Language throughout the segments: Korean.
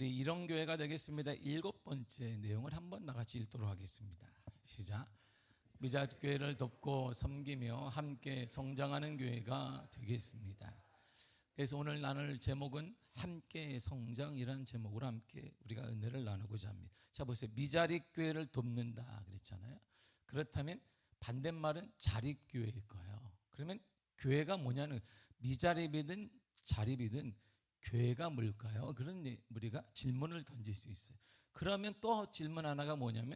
우리 이런 교회가 되겠습니다. 7번째 내용을 한번 나같이 읽도록 하겠습니다. 시작. 미자교회를 돕고 섬기며 함께 성장하는 교회가 되겠습니다. 그래서 오늘 나눌 제목은 함께 성장이라는 제목으로 함께 우리가 은혜를 나누고자 합니다. 자 보세요. 미자립교회를 돕는다 그랬잖아요. 그렇다면 반대말은 자립교회일 거예요. 그러면 교회가 뭐냐는, 미자립이든 자립이든 교회가 뭘까요? 그런 우리가 질문을 던질 수 있어요. 그러면 또 질문 하나가 뭐냐면,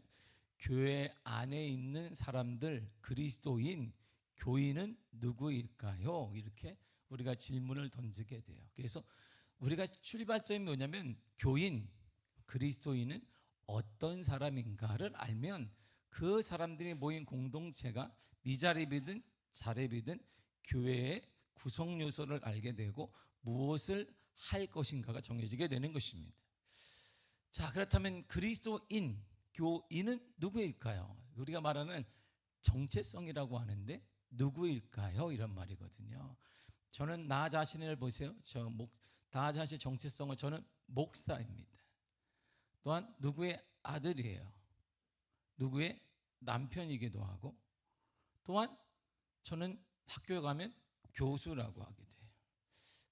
교회 안에 있는 사람들, 그리스도인, 교인은 누구일까요? 이렇게 우리가 질문을 던지게 돼요. 그래서 우리가 출발점이 뭐냐면, 교인, 그리스도인은 어떤 사람인가를 알면 그 사람들이 모인 공동체가 미자립이든 자립이든 교회의 구성 요소를 알게 되고 무엇을 할 것인가가 정해지게 되는 것입니다. 자, 그렇다면 그리스도인, 교인은 누구일까요? 우리가 말하는 정체성이라고 하는데 누구일까요? 이런 말이거든요. 저는 나 자신을 보세요. 나 자신의 정체성은 저는 목사입니다. 또한 누구의 아들이에요. 누구의 남편이기도 하고, 또한 저는 학교에 가면 교수라고 하게 돼요.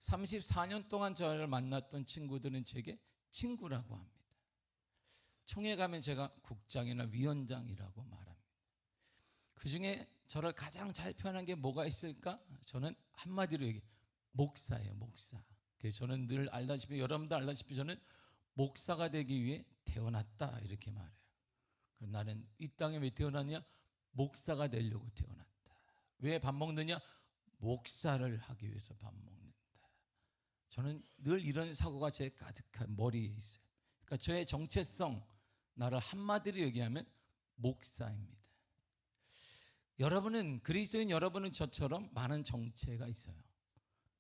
34년 동안 저를 만났던 친구들은 제게 친구라고 합니다. 총회 가면 제가 국장이나 위원장이라고 말합니다. 그 중에 저를 가장 잘 표현한 게 뭐가 있을까? 저는 한마디로 얘기해요. 목사예요, 목사. 그래서 저는 늘 알다시피, 여러분도 알다시피 저는 목사가 되기 위해 태어났다 이렇게 말해요. 그럼 나는 이 땅에 왜 태어났냐? 목사가 되려고 태어났다. 왜 밥 먹느냐? 목사를 하기 위해서 밥 먹는다. 저는 늘 이런 사고가 제 가득한 머리에 있어요. 그러니까 저의 정체성, 나를 한마디로 얘기하면 목사입니다. 여러분은, 그리스도인 여러분은 저처럼 많은 정체가 있어요.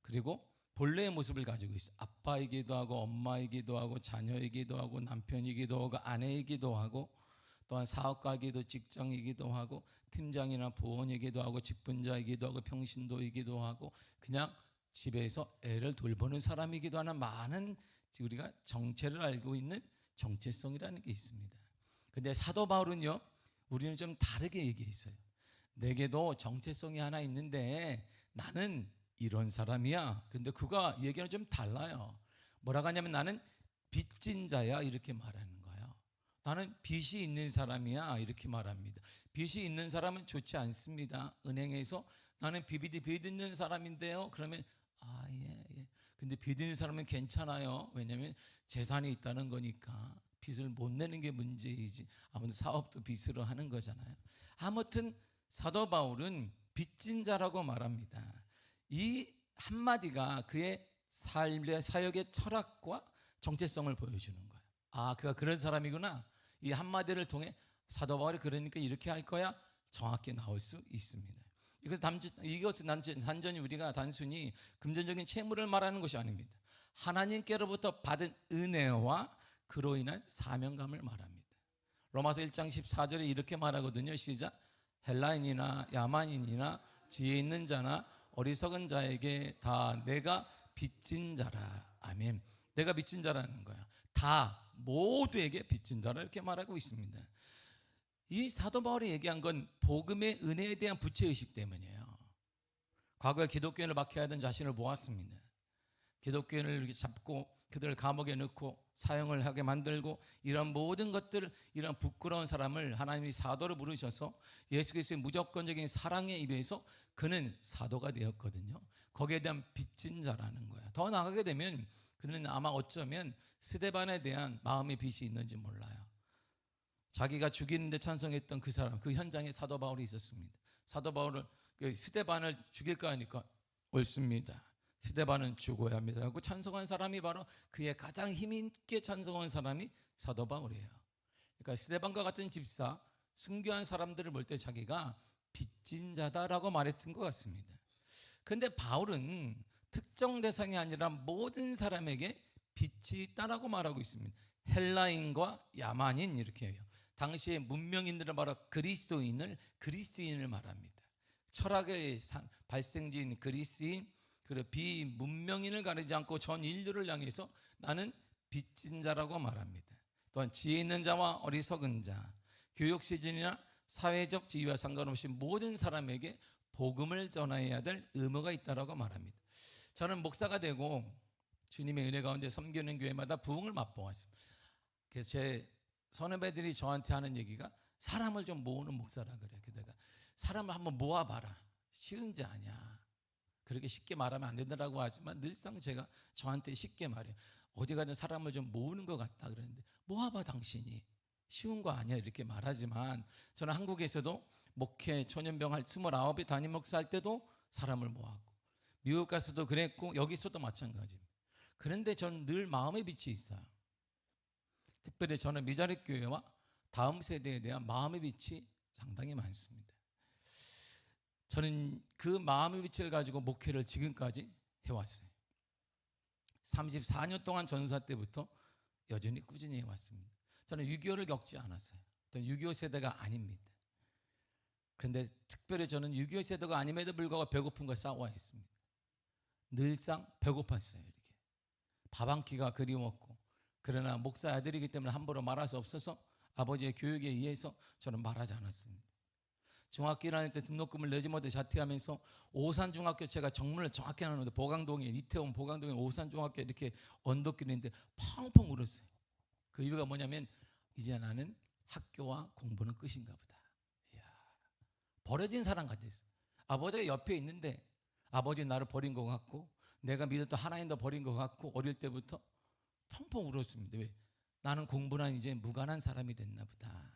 그리고 본래의 모습을 가지고 있어요. 아빠이기도 하고 엄마이기도 하고 자녀이기도 하고 남편이기도 하고 아내이기도 하고, 또한 사업가이기도 직장이기도 하고 팀장이나 부원이기도 하고 직분자이기도 하고 평신도이기도 하고 그냥 집에서 애를 돌보는 사람이기도 하는 많은 우리가 정체를 알고 있는 정체성이라는 게 있습니다. 근데 사도 바울은요, 우리는 좀 다르게 얘기했어요. 내게도 정체성이 하나 있는데 나는 이런 사람이야. 근데 그가 얘기는 좀 달라요. 뭐라고 하냐면 나는 빚진 자야 이렇게 말하는 거예요. 나는 빚이 있는 사람이야 이렇게 말합니다. 빚이 있는 사람은 좋지 않습니다. 은행에서 나는 빚 있는 사람인데요. 그러면 예. 근데 빚 있는 사람은 괜찮아요. 왜냐하면 재산이 있다는 거니까 빚을 못 내는 게 문제이지. 아무튼 사업도 빚으로 하는 거잖아요. 아무튼 사도 바울은 빚진 자라고 말합니다. 이 한마디가 그의 삶의 사역의 철학과 정체성을 보여주는 거예요. 아, 그가 그런 사람이구나. 이 한마디를 통해 사도 바울이 그러니까 이렇게 할 거야 정확히 나올 수 있습니다. 이것은 단전히 우리가 단순히 금전적인 채무를 말하는 것이 아닙니다. 하나님께로부터 받은 은혜와 그로 인한 사명감을 말합니다. 로마서 1장 14절에 이렇게 말하거든요. 시작. 헬라인이나 야만인이나 지혜 있는 자나 어리석은 자에게 다 내가 빚진 자라. 아멘. 내가 빚진 자라는 거야. 다 모두에게 빚진 자라 이렇게 말하고 있습니다. 이 사도 바울이 얘기한 건 복음의 은혜에 대한 부채의식 때문이에요. 과거에 기독교인을 박해하던 자신을 모았습니다. 기독교인을 이렇게 잡고 그들을 감옥에 넣고 사형을 하게 만들고 이런 모든 것들, 이런 부끄러운 사람을 하나님이 사도로 부르셔서 예수 그리스도의 무조건적인 사랑에 입에서 그는 사도가 되었거든요. 거기에 대한 빚진 자라는 거야. 더 나아가게 되면 그는 아마 어쩌면 스데반에 대한 마음의 빚이 있는지 몰라요. 자기가 죽이는데 찬성했던 그 사람, 그 현장에 사도 바울이 있었습니다. 사도 바울을 스데반을 죽일까 하니까 옳습니다. 스데반은 죽어야 합니다. 하고 찬성한 사람이 바로 그의 가장 힘있게 찬성한 사람이 사도 바울이에요. 그러니까 스데반과 같은 집사, 순교한 사람들을 볼 때 자기가 빚진 자다라고 말했던 것 같습니다. 그런데 바울은 특정 대상이 아니라 모든 사람에게 빚이 있다라고 말하고 있습니다. 헬라인과 야만인 이렇게 해요. 당시의 문명인들은 바로 그리스인을 말합니다. 철학의 발생지인 그리스인, 그리고 비문명인을 가리지 않고 전 인류를 향해서 나는 빚진 자라고 말합니다. 또한 지혜 있는 자와 어리석은 자, 교육 수준이나 사회적 지위와 상관없이 모든 사람에게 복음을 전해야 될 의무가 있다라고 말합니다. 저는 목사가 되고 주님의 은혜 가운데 섬기는 교회마다 부흥을 맛보았습니다. 그래서 제 선후배들이 저한테 하는 얘기가 사람을 좀 모으는 목사라 그래요. 게다가 사람을 한번 모아봐라. 쉬운 지 아니야. 그렇게 쉽게 말하면 안 된다고 하지만 늘상 제가 저한테 쉽게 말해요. 어디 가든 사람을 좀 모으는 것 같다 그랬는데 모아봐 당신이. 쉬운 거 아니야 이렇게 말하지만 저는 한국에서도 목회 초년병 할 29이 담임 목사 할 때도 사람을 모았고 미국 가서도 그랬고 여기서도 마찬가지입니다. 그런데 저는 늘 마음의 빛이 있어요. 특별히 저는 미자립 교회와 다음 세대에 대한 마음의 빛이 상당히 많습니다. 저는 그 마음의 빛을 가지고 목회를 지금까지 해왔어요. 34년 동안 전사 때부터 여전히 꾸준히 해왔습니다. 저는 6.25를 겪지 않았어요. 저는 6.25 세대가 아닙니다. 그런데 특별히 저는 6.25 세대가 아님에도 불구하고 배고픈 걸 싸워야 했습니다. 늘상 배고팠어요. 이렇게 밥 한 끼가 그리웠고, 그러나 목사 아들이기 때문에 함부로 말할 수 없어서 아버지의 교육에 의해서 저는 말하지 않았습니다. 중학교 1학년 때 등록금을 내지 못해 자퇴하면서 오산중학교, 제가 정문을 정확히 하는데 보강동에, 이태원 보강동에 오산중학교 이렇게 언덕길이 있는데 펑펑 울었어요. 그 이유가 뭐냐면 이제 나는 학교와 공부는 끝인가 보다. 이야, 버려진 사람 같았어요. 아버지가 옆에 있는데 아버지 나를 버린 것 같고 내가 믿었던 하나님도 버린 것 같고 어릴 때부터 펑펑 울었습니다. 왜? 나는 공부는 이제 무관한 사람이 됐나 보다.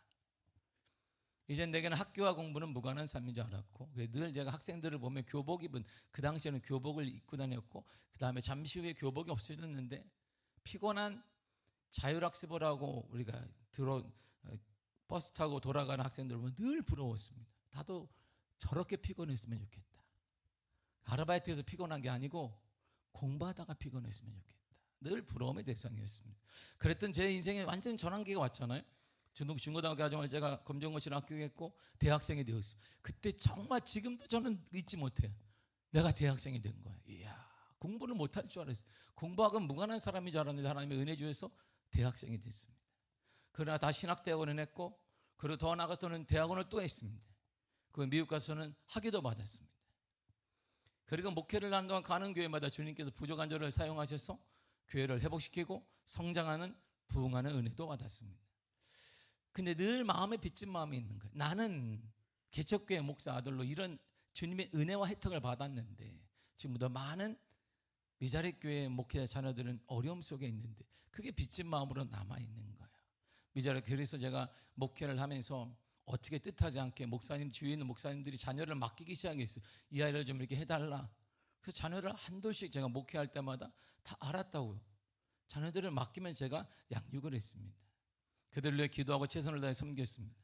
이제 내게는 학교와 공부는 무관한 삶인 줄 알았고, 늘 제가 학생들을 보면 교복 입은, 그 당시에는 교복을 입고 다녔고 그 다음에 잠시 후에 교복이 없어졌는데 피곤한 자율학습을 하고 우리가 버스 타고 돌아가는 학생들 보면 늘 부러웠습니다. 나도 저렇게 피곤했으면 좋겠다. 아르바이트에서 피곤한 게 아니고 공부하다가 피곤했으면 좋겠다. 늘 부러움의 대상이었습니다. 그랬던 제 인생에 완전 전환기가 왔잖아요. 중고등학교 과정을 제가 검정고시를 합격했고 대학생이 되었어요. 그때 정말 지금도 저는 잊지 못해요. 내가 대학생이 된 거예요. 이야, 공부를 못할 줄 알았어요. 공부하고 무관한 사람인 줄 알았는데 하나님의 은혜 주셔서 대학생이 됐습니다. 그러나 다시 신학대학원을 했고, 그리고 더 나아가서는 대학원을 또 했습니다. 그 미국 가서는 학위도 받았습니다. 그리고 목회를 하는 동안 가는 교회마다 주님께서 부족한 저를 사용하셔서 교회를 회복시키고 성장하는, 부흥하는 은혜도 받았습니다. 근데 늘 마음에 빚진 마음이 있는 거예요. 나는 개척교회 목사 아들로 이런 주님의 은혜와 혜택을 받았는데 지금보다 많은 미자립 교회 목회 자녀들은 어려움 속에 있는데 그게 빚진 마음으로 남아있는 거예요. 미자립, 그래서 제가 목회를 하면서 어떻게 뜻하지 않게 목사님, 주위에 있는 목사님들이 자녀를 맡기기 시작했어요. 이 아이를 좀 이렇게 해달라. 그 자녀를 한도씩 제가 목회할 때마다 다 알았다고요. 자녀들을 맡기면 제가 양육을 했습니다. 그들을 위해 기도하고 최선을 다해 섬겼습니다.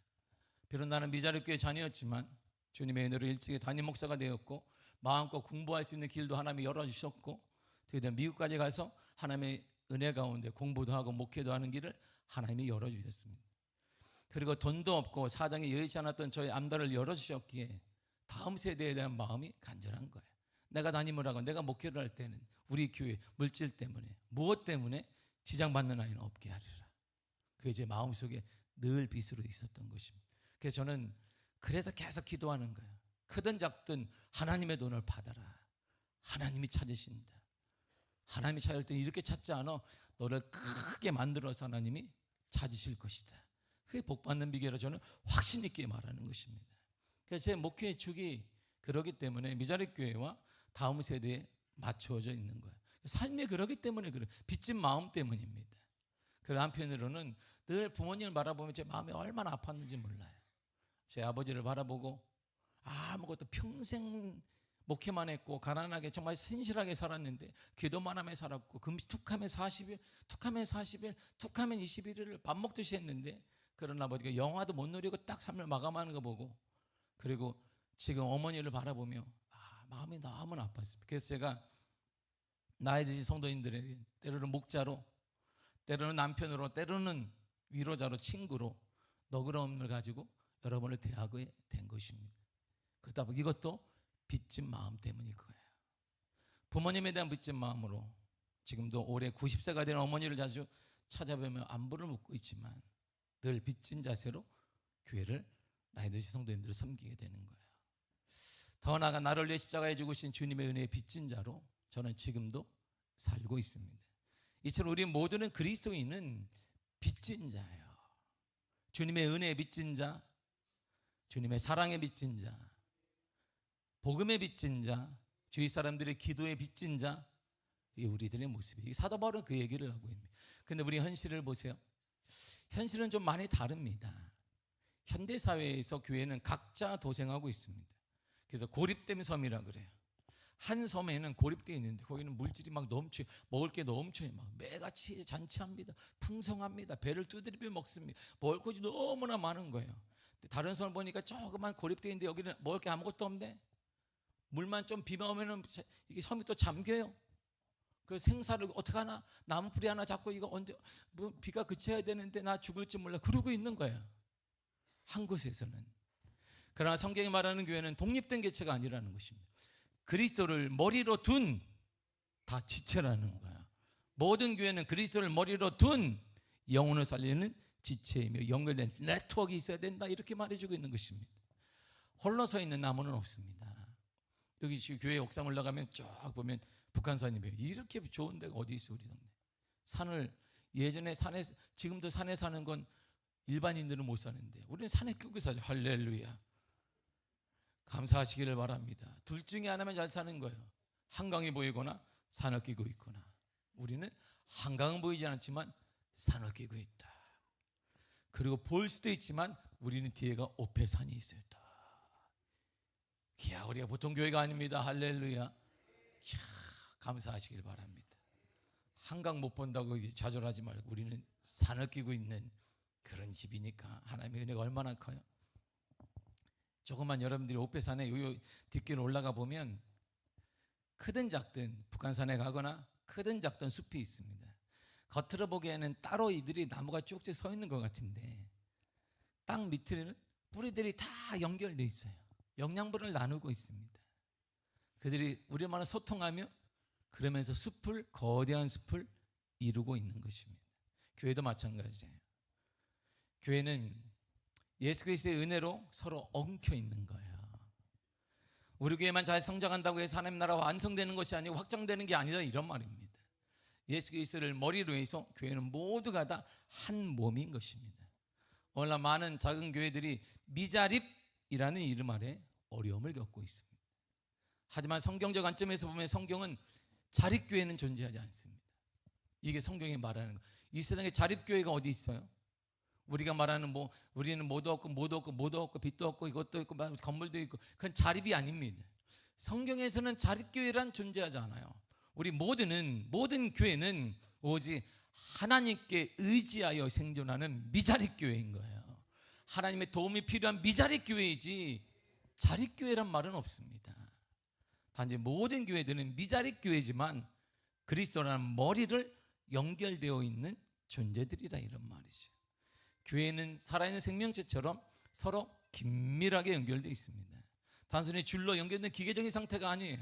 비록 나는 미자립 교회 자녀였지만 주님의 은혜로 일찍이 담임 목사가 되었고 마음껏 공부할 수 있는 길도 하나님이 열어주셨고, 드디어 미국까지 가서 하나님의 은혜 가운데 공부도 하고 목회도 하는 길을 하나님이 열어주셨습니다. 그리고 돈도 없고 사정이 여의치 않았던 저의 암달을 열어주셨기에 다음 세대에 대한 마음이 간절한 거예요. 내가 담임을 하고 내가 목회를 할 때는 우리 교회 물질 때문에, 무엇 때문에 지장받는 아이는 없게 하리라. 그게 제 마음속에 늘 빛으로 있었던 것입니다. 그래서 저는 그래서 계속 기도하는 거예요. 크든 작든 하나님의 돈을 받아라. 하나님이 찾으신다. 하나님이 찾을 때 이렇게 찾지 않아. 너를 크게 만들어서 하나님이 찾으실 것이다. 그게 복받는 비결이라 저는 확신 있게 말하는 것입니다. 그래서 제 목회의 축이 그러기 때문에 미자립 교회와 다음 세대에 맞춰져 있는 거예요. 삶이 그러기 때문에 그래요. 빚진 마음 때문입니다. 그 한편으로는 늘 부모님을 바라보면 제 마음이 얼마나 아팠는지 몰라요. 제 아버지를 바라보고 아무것도 평생 목회만 했고 가난하게 정말 신실하게 살았는데 기도만 하며 살았고 툭하면 40일, 툭하면 40일, 툭하면 21일을 밥 먹듯이 했는데 그런 아버지가 영화도 못 누리고 딱 삶을 마감하는 거 보고, 그리고 지금 어머니를 바라보며 마음이 너무 아팠습니다. 그래서 제가 나이 드신 성도님들에게 때로는 목자로, 때로는 남편으로, 때로는 위로자로, 친구로 너그러움을 가지고 여러분을 대하게 된 것입니다. 그렇다 보니 이것도 빚진 마음 때문일 거예요. 부모님에 대한 빚진 마음으로 지금도 올해 90세가 된 어머니를 자주 찾아뵈며 안부를 묻고 있지만 늘 빚진 자세로 교회를 라이더시 성도님들을 섬기게 되는 거예요. 더 나아가 나를 위해 십자가에 죽으신 주님의 은혜의 빚진 자로 저는 지금도 살고 있습니다. 이처럼 우리 모두는 그리스도인은 빚진 자예요. 주님의 은혜의 빚진 자, 주님의 사랑의 빚진 자, 복음의 빚진 자, 주위 사람들의 기도의 빚진 자, 이게 우리들의 모습이에요. 사도 바울은 그 얘기를 하고 있습니다. 근데 우리 현실을 보세요. 현실은 좀 많이 다릅니다. 현대사회에서 교회는 각자 도생하고 있습니다. 그래서 고립된 섬이라 그래요. 한 섬에는 고립되어 있는데 거기는 물질이 막 넘쳐요. 먹을 게 넘쳐요. 막 매같이 잔치합니다. 풍성합니다. 배를 두드리며 먹습니다. 먹을 것이 너무나 많은 거예요. 다른 섬을 보니까 조그만 고립되어 있는데 여기는 먹을 게 아무것도 없네. 물만 좀 비가 오면은 이게 섬이 또 잠겨요. 그 생사를 어떻게 하나, 나무 뿌리 하나 잡고 이거 언제 뭐 비가 그쳐야 되는데 나 죽을지 몰라 그러고 있는 거야. 한 곳에서는. 그러나 성경이 말하는 교회는 독립된 개체가 아니라는 것입니다. 그리스도를 머리로 둔 다 지체라는 거야. 모든 교회는 그리스도를 머리로 둔 영혼을 살리는 지체이며 연결된 네트워크가 있어야 된다, 이렇게 말해주고 있는 것입니다. 홀로 서 있는 나무는 없습니다. 여기 지금 교회 옥상 올라가면 쭉 보면 북한산이 보여요. 이렇게 좋은 데가 어디 있어, 우리 동네. 산을 예전에 산에, 지금도 산에 사는 건 일반인들은 못 사는데 우리는 산에 끼고 사죠. 할렐루야. 감사하시기를 바랍니다. 둘 중에 하나만 잘 사는 거예요. 한강이 보이거나 산을 끼고 있거나. 우리는 한강은 보이지 않지만 산을 끼고 있다. 그리고 볼 수도 있지만 우리는 뒤에가 오페산이 있어요. 이야, 우리가 보통 교회가 아닙니다. 할렐루야. 이야, 감사하시길 바랍니다. 한강 못 본다고 좌절하지 말고 우리는 산을 끼고 있는 그런 집이니까 하나님의 은혜가 얼마나 커요. 조금만 여러분들이 오페산에 요 뒷길 올라가 보면 크든 작든 북한산에 가거나 크든 작든 숲이 있습니다. 겉으로 보기에는 따로 이들이 나무가 쭉쭉 서 있는 것 같은데 땅 밑에는 뿌리들이 다 연결되어 있어요. 영양분을 나누고 있습니다. 그들이 우리만을 소통하며 그러면서 숲을, 거대한 숲을 이루고 있는 것입니다. 교회도 마찬가지예요. 교회는 예수 그리스도의 은혜로 서로 엉켜 있는 거예요. 우리 교회만 잘 성장한다고 해서 하나님 나라가 완성되는 것이 아니고 확장되는 게 아니라 이런 말입니다. 예수 그리스도를 머리로 해서 교회는 모두가 다 한 몸인 것입니다. 오늘날 많은 작은 교회들이 미자립이라는 이름 아래 어려움을 겪고 있습니다. 하지만 성경적 관점에서 보면 성경은 자립교회는 존재하지 않습니다. 이게 성경이 말하는 거예요. 이 세상에 자립교회가 어디 있어요? 우리가 말하는 뭐 우리는 뭐도 없고 빚도 없고 이것도 있고 건물도 있고, 그건 자립이 아닙니다. 성경에서는 자립교회란 존재하지 않아요. 우리 모든 교회는 오직 하나님께 의지하여 생존하는 미자립교회인 거예요. 하나님의 도움이 필요한 미자립교회이지 자립교회란 말은 없습니다. 단지 모든 교회들은 미자립교회지만 그리스도라는 머리를 연결되어 있는 존재들이라, 이런 말이죠. 교회는 살아있는 생명체처럼 서로 긴밀하게 연결되어 있습니다. 단순히 줄로 연결된 기계적인 상태가 아니에요.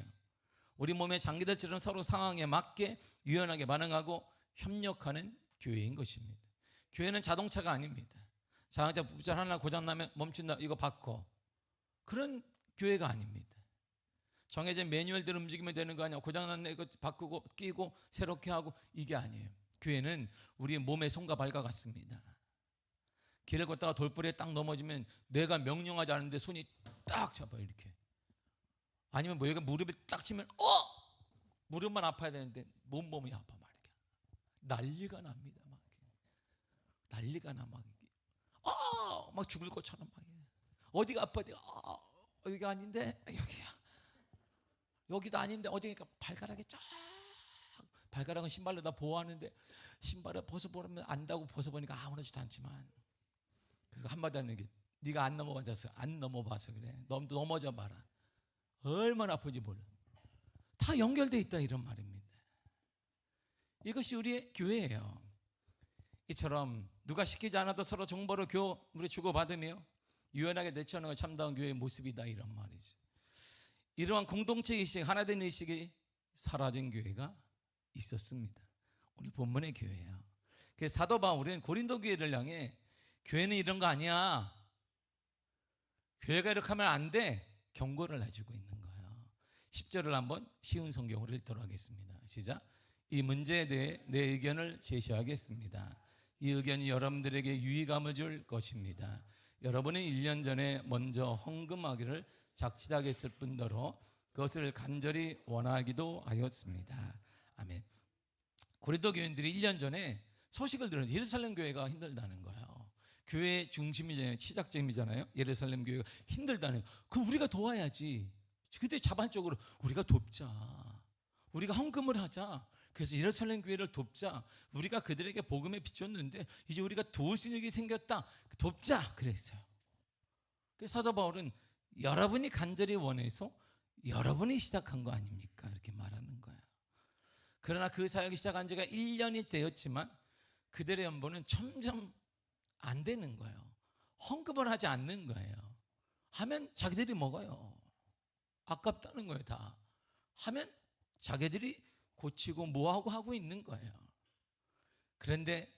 우리 몸의 장기들처럼 서로 상황에 맞게 유연하게 반응하고 협력하는 교회인 것입니다. 교회는 자동차가 아닙니다. 자동차 부품 하나 고장나면 멈춘다, 이거 바꿔. 그런 교회가 아닙니다. 정해진 매뉴얼대로 움직이면 되는 거 아니야. 고장났네, 이거 바꾸고 끼고 새롭게 하고, 이게 아니에요. 교회는 우리의 몸의 손과 발과 같습니다. 길을 걷다가 돌부리에 딱 넘어지면 내가 명령하지 않은데 손이 딱 잡아요, 이렇게. 아니면 뭐 여기 무릎에 딱 치면 무릎만 아파야 되는데 몸이 아파, 막 이렇게 난리가 납니다. 막 난리가 나, 막 죽을 것처럼 막. 어디가 아파? 여기가 아닌데 여기야. 여기도 아닌데 어디니까 발가락에 쫙. 발가락은 신발로 다 보호하는데 신발을 벗어보면 안다고 벗어보니까 아무렇지도 않지만, 그리고 한마디 하는 게 네가 안 넘어봐서 그래. 너도 넘어져 봐라. 얼마나 아픈지 몰라. 다 연결되어 있다, 이런 말입니다. 이것이 우리의 교회예요. 이처럼 누가 시키지 않아도 서로 정보를 우리 주고받으며 유연하게 대처하는 것 참다운 교회의 모습이다, 이런 말이죠. 이러한 공동체 의식, 하나된 의식이 사라진 교회가 있었습니다. 오늘 본문의 교회예요. 그래서 사도 바울은 고린도 교회를 향해 교회는 이런 거 아니야, 교회가 이렇게 하면 안 돼, 경고를 해주고 있는 거예요. 10절을 한번 쉬운 성경으로 읽도록 하겠습니다. 시작. 이 문제에 대해 내 의견을 제시하겠습니다. 이 의견이 여러분들에게 유의감을 줄 것입니다. 여러분이 1년 전에 먼저 헌금하기를 작정하겠을 뿐더러 그것을 간절히 원하기도 하였습니다. 아멘. 고린도 교인들이 1년 전에 소식을 들었는데 예루살렘 교회가 힘들다는 거예요. 교회 중심이잖아요. 시작점이잖아요. 예루살렘 교회가 힘들다는 거예요. 그럼 우리가 도와야지. 그때 자발적으로 우리가 돕자, 우리가 헌금을 하자. 그래서 예루살렘 교회를 돕자. 우리가 그들에게 복음에 비쳤는데 이제 우리가 도울 수 있는 일이 생겼다, 돕자 그랬어요. 그래서 사도 바울은 여러분이 간절히 원해서 여러분이 시작한 거 아닙니까? 이렇게 말하는 거예요. 그러나 그 사역이 시작한 지가 1년이 되었지만 그들의 연보는 점점 안 되는 거예요. 헌금을 하지 않는 거예요. 하면 자기들이 먹어요. 아깝다는 거예요. 다 하면 자기들이 고치고 뭐하고 하고 있는 거예요. 그런데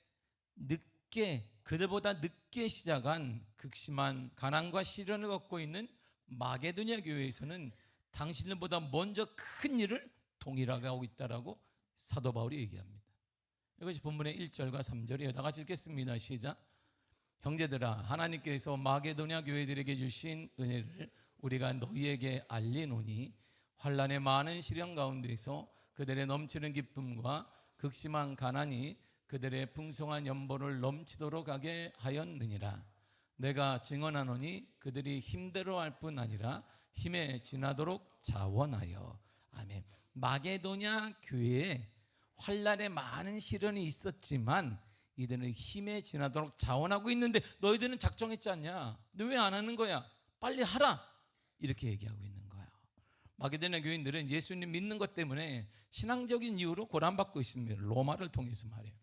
그들보다 늦게 시작한 극심한 가난과 시련을 겪고 있는 마게도냐 교회에서는 당신들보다 먼저 큰 일을 동일하게 하고 있다라고 사도 바울이 얘기합니다. 이것이 본문의 1절과 3절이에요. 다 같이 읽겠습니다. 시작. 형제들아, 하나님께서 마게도냐 교회들에게 주신 은혜를 우리가 너희에게 알리노니 환난의 많은 시련 가운데서 그들의 넘치는 기쁨과 극심한 가난이 그들의 풍성한 연보를 넘치도록 하게 하였느니라. 내가 증언하노니 그들이 힘대로할 뿐 아니라 힘에 지나도록 자원하여. 아멘. 마게도냐 교회에 환난의 많은 시련이 있었지만 이들은 힘에 지나도록 자원하고 있는데 너희들은 작정했지 않냐? 너 왜 안 하는 거야? 빨리 하라! 이렇게 얘기하고 있는 거야. 마게도냐 교인들은 예수님 믿는 것 때문에 신앙적인 이유로 고난받고 있습니다. 로마를 통해서 말이에요.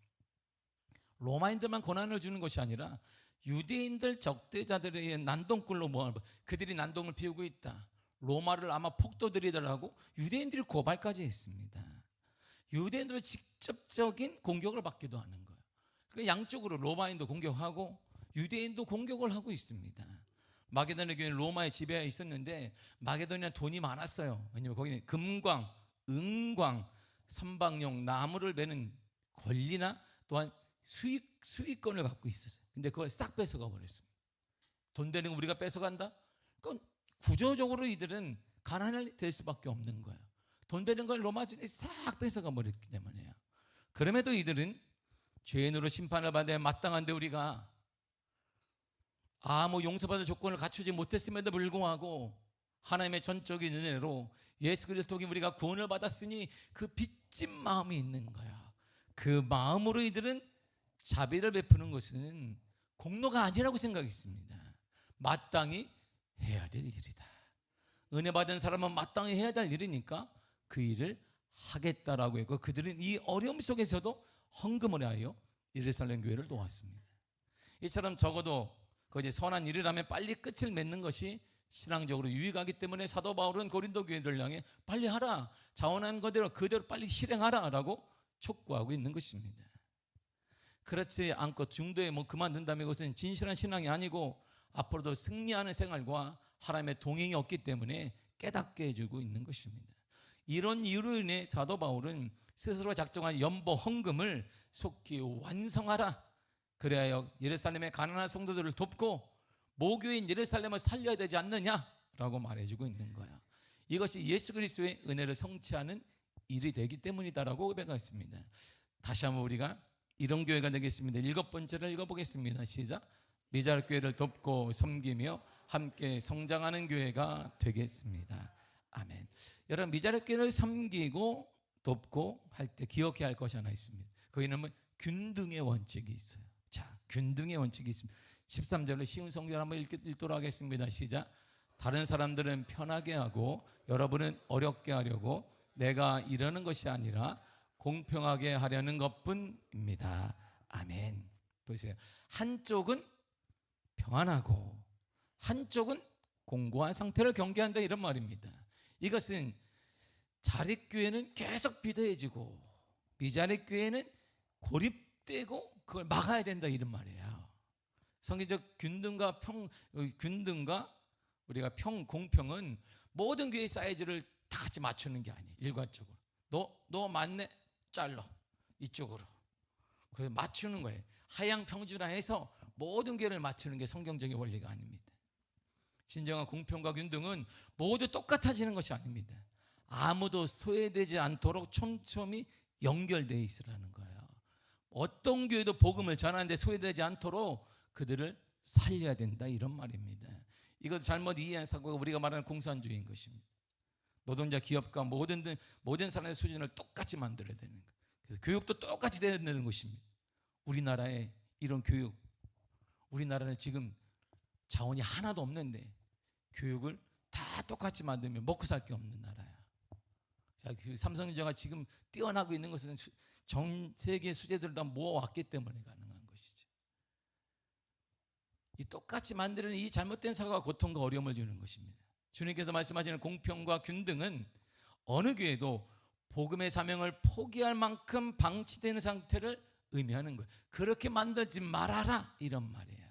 로마인들만 고난을 주는 것이 아니라 유대인들 적대자들의 난동꾼로 모아서 그들이 난동을 피우고 있다. 로마를 아마 폭도들이더라고 유대인들이 고발까지 했습니다. 유대인들의 직접적인 공격을 받기도 하는 거예요. 그러니까 양쪽으로 로마인도 공격하고 유대인도 공격을 하고 있습니다. 마게도냐 교회는 로마에 지배하에 있었는데 마게도냐는 돈이 많았어요. 왜냐하면 거기는 금광, 은광, 선박용 나무를 베는 권리나 또한 수익권을 갖고 있었어요. 근데 그걸 싹 뺏어가 버렸습니다. 돈 되는 거 우리가 뺏어간다? 그건 구조적으로 이들은 가난할 될 수밖에 없는 거예요. 돈 되는 걸 로마인들이 싹 뺏어가 버렸기 때문에요. 그럼에도 이들은 죄인으로 심판을 받아야 마땅한데 우리가 아무 용서받을 조건을 갖추지 못했음에도 불구하고 하나님의 전적인 은혜로 예수 그리스도 통해 우리가 구원을 받았으니 그 빚진 마음이 있는 거야. 그 마음으로 이들은 자비를 베푸는 것은 공로가 아니라고 생각했습니다. 마땅히 해야 될 일이다. 은혜 받은 사람은 마땅히 해야 될 일이니까 그 일을 하겠다라고 했고 그들은 이 어려움 속에서도 헌금을 하여 예루살렘 교회를 도왔습니다. 이처럼 적어도 거기 선한 일이라면 빨리 끝을 맺는 것이 신앙적으로 유익하기 때문에 사도 바울은 고린도 교회를 향해 빨리 하라, 자원한 그대로 빨리 실행하라라고 촉구하고 있는 것입니다. 그렇지 않고 중도에 그만둔다면 그것은 진실한 신앙이 아니고 앞으로도 승리하는 생활과 하나님의 동행이 없기 때문에 깨닫게 해주고 있는 것입니다. 이런 이유로 인해 사도 바울은 스스로 작정한 연보 헌금을 속히 완성하라. 그래야 예루살렘의 가난한 성도들을 돕고 모교인 예루살렘을 살려야 되지 않느냐라고 말해주고 있는 거야. 이것이 예수 그리스도의 은혜를 성취하는 일이 되기 때문이다라고 고백했습니다. 다시 한번 우리가 이런 교회가 되겠습니다. 7번째를 읽어보겠습니다. 시작. 미자립 교회를 돕고 섬기며 함께 성장하는 교회가 되겠습니다. 아멘. 여러분 미자립 교회를 섬기고 돕고 할 때 기억해야 할 것이 하나 있습니다. 거기는 균등의 원칙이 있어요. 자, 균등의 원칙이 있습니다. 13절로 쉬운 성경 한번 읽도록 하겠습니다. 시작. 다른 사람들은 편하게 하고 여러분은 어렵게 하려고 내가 이러는 것이 아니라 공평하게 하려는 것뿐입니다. 아멘. 보세요. 한쪽은 평안하고 한쪽은 공고한 상태를 경계한다 이런 말입니다. 이것은 자립교회는 계속 비대해지고 미자립 교회는 고립되고 그걸 막아야 된다 이런 말이에요. 성경적 균등과 우리가 공평은 모든 교회의 사이즈를 다 같이 맞추는 게 아니에요. 일관적으로 너 맞네? 잘라 이쪽으로. 그래서 맞추는 거예요. 하향 평준화해서 모든 교회를 맞추는 게 성경적인 원리가 아닙니다. 진정한 공평과 균등은 모두 똑같아지는 것이 아닙니다. 아무도 소외되지 않도록 촘촘히 연결되어 있으라는 거예요. 어떤 교회도 복음을 전하는데 소외되지 않도록 그들을 살려야 된다 이런 말입니다. 이것 잘못 이해한 사고가 우리가 말하는 공산주의인 것입니다. 노동자, 기업가 모든 사람의 수준을 똑같이 만들어야 되는 거예요. 그래서 교육도 똑같이 되어야 되는 것입니다. 우리나라의 이런 교육, 우리나라는 지금 자원이 하나도 없는데 교육을 다 똑같이 만들면 먹고 살 게 없는 나라야. 자, 그 삼성전자가 지금 뛰어나고 있는 것은 전 세계 수재들을 다 모아왔기 때문에 가능한 것이죠. 이 똑같이 만드는 이 잘못된 사고가 고통과 어려움을 주는 것입니다. 주님께서 말씀하시는 공평과 균등은 어느 교회도 복음의 사명을 포기할 만큼 방치되는 상태를 의미하는 거예요. 그렇게 만들지 말아라 이런 말이에요.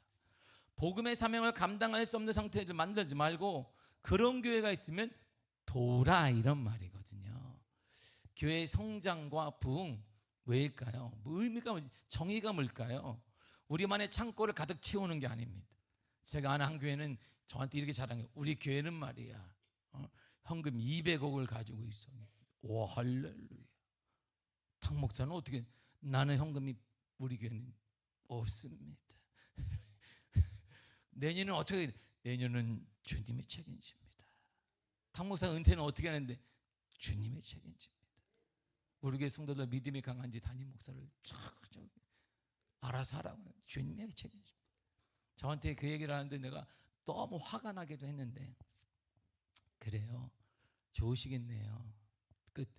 복음의 사명을 감당할 수 없는 상태를 만들지 말고 그런 교회가 있으면 도라 이런 말이거든요. 교회의 성장과 부흥 왜일까요? 의미가 정의가 뭘까요? 우리만의 창고를 가득 채우는 게 아닙니다. 제가 아는 한 교회는 저한테 이렇게 자랑해요. 우리 교회는 말이야 현금 200억을 가지고 있어. 오 할렐루야. 탁 목사는 어떻게? 나는 현금이 우리 교회는 없습니다. 내년은 어떻게? 내년은 주님의 책임집니다. 탁 목사 은퇴는 어떻게 하는데? 주님의 책임집니다. 우리 교회 성도들 믿음이 강한지 담임 목사를 알아서 하라고. 주님의 책임집니다. 저한테 그 얘기를 하는데 내가 너무 화가 나기도 했는데 그래요. 좋으시겠네요. 끝.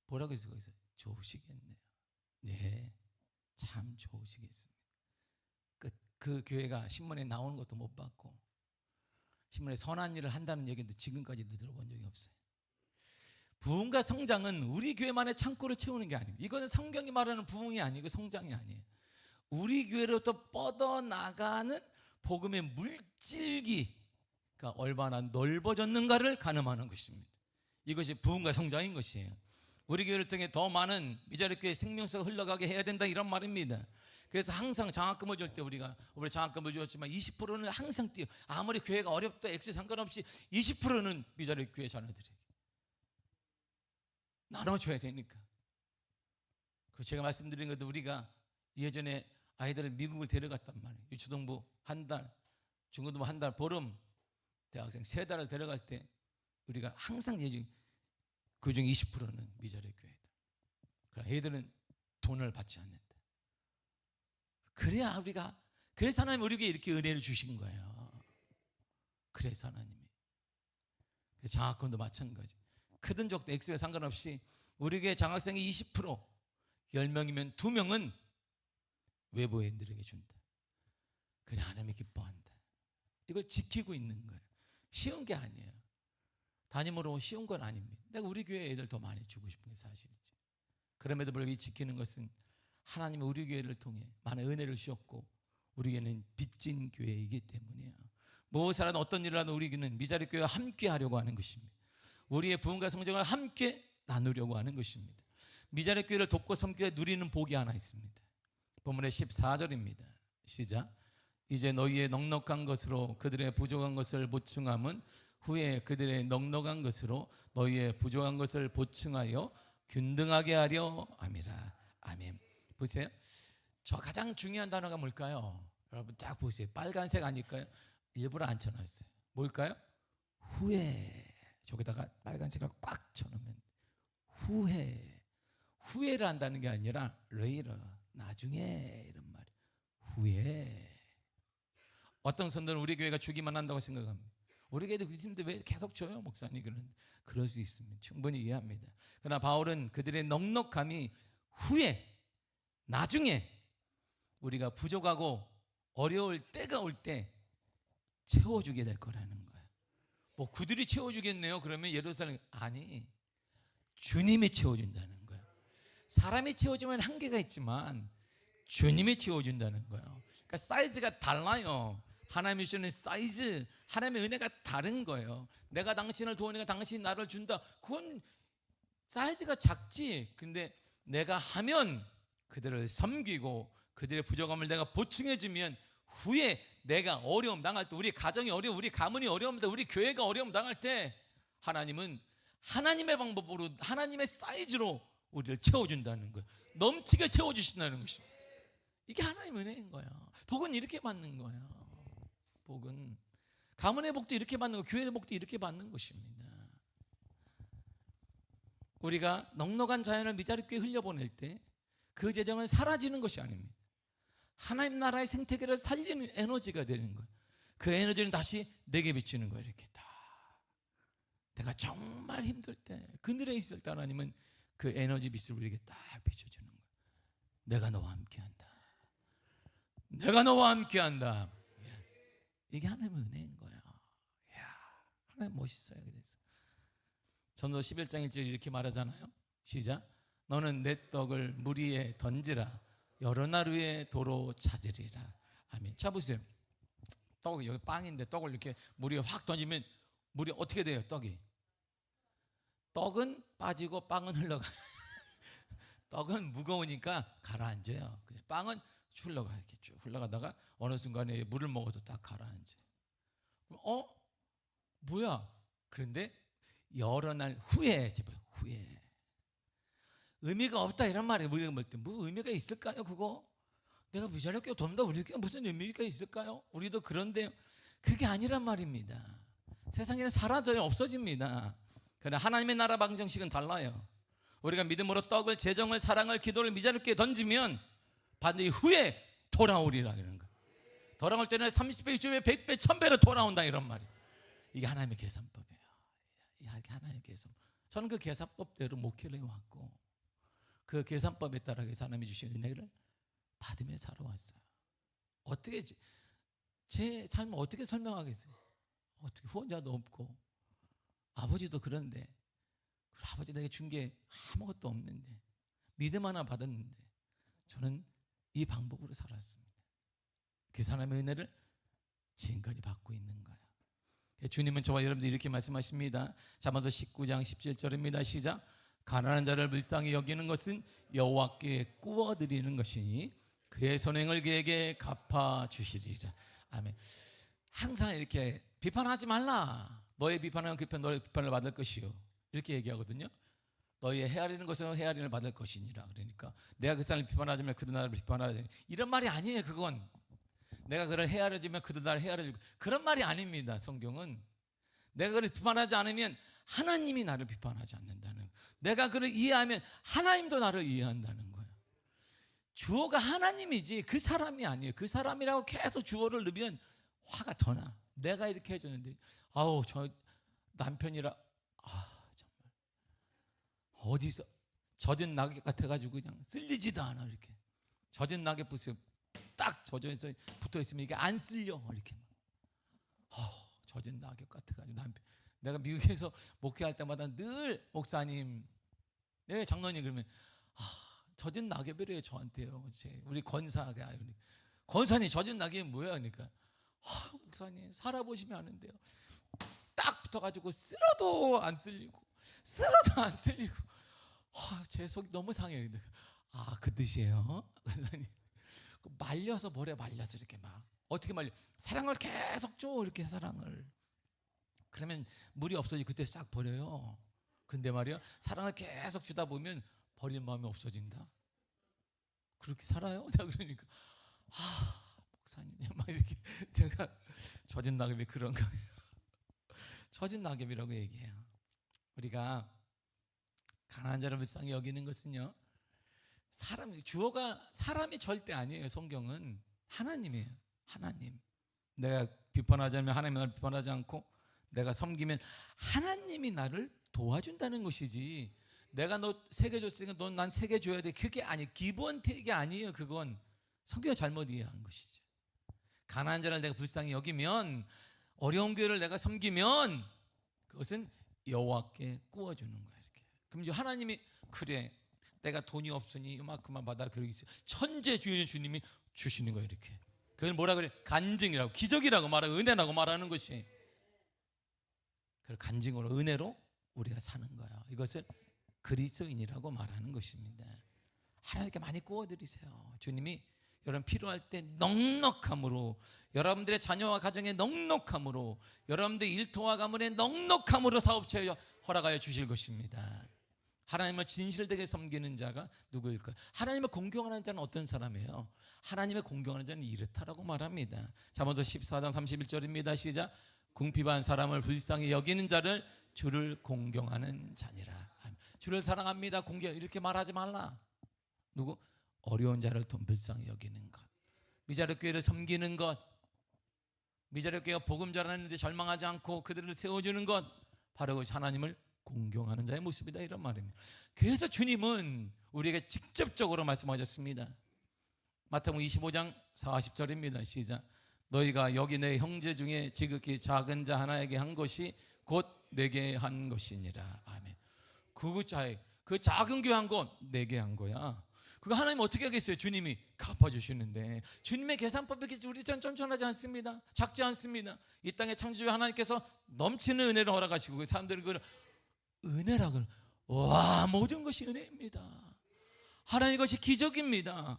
뭐라고 해서 거기서 좋으시겠네요. 네, 참 좋으시겠습니다. 끝. 그 교회가 신문에 나오는 것도 못 봤고 신문에 선한 일을 한다는 얘기도 지금까지도 들어본 적이 없어요. 부흥과 성장은 우리 교회만의 창고를 채우는 게 아닙니다. 이거는 성경이 말하는 부흥이 아니고 성장이 아니에요. 우리 교회로부터 뻗어나가는 복음의 물질기가 얼마나 넓어졌는가를 가늠하는 것입니다. 이것이 부흥과 성장인 것이에요. 우리 교회를 통해 더 많은 미자립 교회의 생명수가 흘러가게 해야 된다 이런 말입니다. 그래서 항상 장학금을 줄 때 우리가 장학금을 주었지만 20%는 항상 띄어. 아무리 교회가 어렵다 액수 상관없이 20%는 미자립 교회 자녀들에게 나눠줘야 되니까. 그리고 제가 말씀드린 것도 우리가 예전에 아이들을 미국을 데려갔단 말이에요. 유초등부 한 달, 중고등부 한 달, 보름, 대학생 3달을 데려갈 때 우리가 항상 그중 20%는 미자립 교회들. 그러나 애들은 돈을 받지 않는다. 그래서 하나님 우리에게 이렇게 은혜를 주신 거예요. 그래서 하나님이. 장학금도 마찬가지. 크든 적든 액수에 상관없이 우리 교회 장학생이 20%, 10명이면 2명은 외부 애들에게 준다. 그래 하나님이 기뻐한다. 이걸 지키고 있는 거예요. 쉬운 게 아니에요. 담임으로 쉬운 건 아닙니다. 내가 우리 교회 애들 더 많이 주고 싶은 게 사실이죠. 그럼에도 불구하고 이 지키는 것은 하나님이 우리 교회를 통해 많은 은혜를 주셨고 우리 교회는 빚진 교회이기 때문이에요. 무엇이라도 어떤 일을 하든 우리 교회는 미자립 교회와 함께 하려고 하는 것입니다. 우리의 부흥과 성장을 함께 나누려고 하는 것입니다. 미자립 교회를 돕고 섬겨 누리는 복이 하나 있습니다. 본문의 14절입니다. 시작. 이제 너희의 넉넉한 것으로 그들의 부족한 것을 보충함은 후에 그들의 넉넉한 것으로 너희의 부족한 것을 보충하여 균등하게 하려 함이라. 아멘. 보세요. 저 가장 중요한 단어가 뭘까요? 여러분 딱 보세요. 빨간색 아닐까요? 일부러 안 쳐놨어요. 뭘까요? 후에. 저기다가 빨간색을 꽉 쳐놓으면 후에. 후회를 한다는 게 아니라 레이러, 나중에 이런 말이에요. 후에. 어떤 선들은 우리 교회가 주기만 한다고 생각합니다. 우리 교회도 그런데 왜 계속 줘요 목사님? 그럴 수 있습니다. 충분히 이해합니다. 그러나 바울은 그들의 넉넉함이 후에, 나중에 우리가 부족하고 어려울 때가 올 때 채워주게 될 거라는 거예요. 뭐 그들이 채워주겠네요. 그러면 예루살렘 아니, 주님이 채워준다는 거예요. 사람이 채워주면 한계가 있지만 주님이 채워준다는 거예요. 그러니까 사이즈가 달라요. 하나님이 주는 사이즈, 하나님의 은혜가 다른 거예요. 내가 당신을 도우니까 당신이 나를 준다. 그건 사이즈가 작지. 근데 내가 하면 그들을 섬기고 그들의 부족함을 내가 보충해주면 후에 내가 어려움 당할 때, 우리 가정이 어려움, 우리 가문이 어려움, 우리 교회가 어려움 당할 때 하나님은 하나님의 방법으로, 하나님의 사이즈로 우리를 채워준다는 거예요. 넘치게 채워주신다는 것입니다. 이게 하나님의 은혜인 거야. 복은 이렇게 받는 거야. 복은 가문의 복도 이렇게 받는 거, 교회의 복도 이렇게 받는 것입니다. 우리가 넉넉한 자연을 미자립게 흘려보낼 때 그 재정은 사라지는 것이 아닙니다. 하나님 나라의 생태계를 살리는 에너지가 되는 거예요. 그 에너지는 다시 내게 비치는 거예요. 이렇게 다 내가 정말 힘들 때, 그늘에 있을 때 하나님은 그 에너지 빛을 우리에게 딱 비춰주는 거예요. 내가 너와 함께한다. 내가 너와 함께한다. 이게 하나님의 은혜인 거예요. 하나님 멋있어요. 그래서 전도 11장 1절 이렇게 말하잖아요. 시작. 너는 내 떡을 물 위에 던지라. 여러 날 후에 도로 찾으리라. 아멘. 자 보세요. 떡이 여기 빵인데 떡을 이렇게 물 위에 확 던지면 물이 어떻게 돼요? 떡이. 떡은 빠지고 빵은 흘러가. 떡은 무거우니까 가라앉아요. 빵은 흘러가, 이렇게 쭉 흘러가다가 어느 순간에 물을 먹어도 딱 가라앉아. 뭐야? 그런데 여러 날 후에, 후에 의미가 없다 이런 말이에요. 우리가 볼 때 뭐 의미가 있을까요? 그거 내가 무자력게 돕는다 우리가 무슨 의미가 있을까요? 우리도 그런데 그게 아니란 말입니다. 세상에는 사라져요. 없어집니다. 그러나 하나님의 나라 방정식은 달라요. 우리가 믿음으로 떡을, 재정을, 사랑을, 기도를 미자립게 던지면 반드시 후에 돌아오리라 그러는 거예요. 돌아올 때는 30배, 60배, 100배, 1000배로 돌아온다 이런 말이에요. 이게 하나님의 계산법이에요. 이게 하나님의 계산법. 저는 그 계산법대로 목회를 해왔고 그 계산법에 따라 하나님이 주신 은혜를 받으며 살아왔어요. 어떻게 제 삶을 어떻게 설명하겠어요? 어떻게 후원자도 없고 아버지도 그런데 아버지 내게 준 게 아무것도 없는데 믿음 하나 받았는데 저는 이 방법으로 살았습니다. 그 하나님의 은혜를 지금까지 받고 있는 거예요. 주님은 저와 여러분들 이렇게 말씀하십니다. 잠언서 19장 17절입니다. 시작. 가난한 자를 불쌍히 여기는 것은 여호와께 구워드리는 것이니 그의 선행을 그에게 갚아주시리라. 아멘. 항상 이렇게 비판하지 말라. 너의 비판은 너의 비판을 받을 것이요. 이렇게 얘기하거든요. 너희 헤아리는 것은 헤아림을 받을 것이니라. 그러니까 내가 그 사람을 비판하자면 그도 나를 비판하자. 이런 말이 아니에요. 그건 내가 그를 헤아려주면 그도 나를 헤아려주고 그런 말이 아닙니다. 성경은 내가 그를 비판하지 않으면 하나님이 나를 비판하지 않는다는, 내가 그를 이해하면 하나님도 나를 이해한다는 거예요. 주어가 하나님이지 그 사람이 아니에요. 그 사람이라고 계속 주어를 넣으면 화가 더 나. 내가 이렇게 해줬는데 아우 저 남편이라 정말 어디서 젖은 낙엽 같아가지고 그냥 쓸리지도 않아. 이렇게 젖은 낙엽 보세요. 딱 젖어서 붙어있으면 이게 안 쓸려. 이렇게 젖은 낙엽 같아가지고 남편, 내가 미국에서 목회할 때마다 늘 목사님, 네 장로님 그러면 젖은 낙엽이래요 저한테요. 우리 권사가 권사님 젖은 낙엽이 뭐야? 그러니까 목사님 살아보시면 아는데요. 딱 붙어가지고 쓸어도 안 쓸리고 쓸어도 안 쓸리고 제 속이 너무 상해요. 그 뜻이에요? 말려서 뭐래, 말려서 이렇게 막 어떻게 말려? 사랑을 계속 줘. 이렇게 사랑을. 그러면 물이 없어지고 그때 싹 버려요. 근데 말이야 사랑을 계속 주다 보면 버릴 마음이 없어진다. 그렇게 살아요? 내가 그러니까 목사님 막 이렇게 내가 젖은 낙엽이 그런 거예요. 젖은 낙엽이라고 얘기해요. 우리가 가난한 자를 불쌍히 여기는 것은요, 주어가 사람이 절대 아니에요. 성경은 하나님이에요. 하나님. 내가 비판하자면 하나님이 나를 비판하지 않고 내가 섬기면 하나님이 나를 도와준다는 것이지, 내가 너 3개 줬으니까 넌 난 3개 줘야 돼, 그게 아니에요. 기브앤테이크가 아니에요. 그건 성경이 잘못 이해한 것이죠. 가난한 자를 내가 불쌍히 여기면, 어려운 교회를 내가 섬기면 그것은 여호와께 구워주는 거예요. 이렇게. 그럼 이제 하나님이 그래 내가 돈이 없으니 이만큼만 받아 그러고 있어요. 천재주의 주님이 주시는 거예요. 이렇게. 그걸 뭐라 그래? 간증이라고, 기적이라고 말하고 은혜라고 말하는 것이. 그 간증으로, 은혜로 우리가 사는 거야. 이것을 그리스도인이라고 말하는 것입니다. 하나님께 많이 구워드리세요. 주님이 여러분 필요할 때 넉넉함으로, 여러분들의 자녀와 가정의 넉넉함으로, 여러분들의 일터와 가문의 넉넉함으로 사업체에 허락하여 주실 것입니다. 하나님을 진실되게 섬기는 자가 누구일까요? 하나님을 공경하는 자는 어떤 사람이에요? 하나님을 공경하는 자는 이렇다라고 말합니다. 잠언서 14장 31절입니다. 시작. 궁핍한 사람을 불쌍히 여기는 자를 주를 공경하는 자니라. 주를 사랑합니다, 공경, 이렇게 말하지 말라. 누구? 어려운 자를 불쌍히 여기는 것, 미자립 교회를 섬기는 것, 미자립 교회가 복음 전하는데 절망하지 않고 그들을 세워주는 것, 바로 하나님을 공경하는 자의 모습이다, 이런 말입니다. 그래서 주님은 우리에게 직접적으로 말씀하셨습니다. 마태복음 25장 40절입니다. 시작. 너희가 여기 내 형제 중에 지극히 작은 자 하나에게 한 것이 곧 내게 한 것이니라. 아멘. 그 작은 교회 한 거 내게 한 거야. 그거 하나님 어떻게 하겠어요? 주님이 갚아주시는데, 주님의 계산법이 우리처럼 쫀쫀하지 않습니다. 작지 않습니다. 이 땅의 창조주 하나님께서 넘치는 은혜를 허락하시고, 사람들이 그걸 은혜라고, 와, 모든 것이 은혜입니다. 하나님 것이 기적입니다.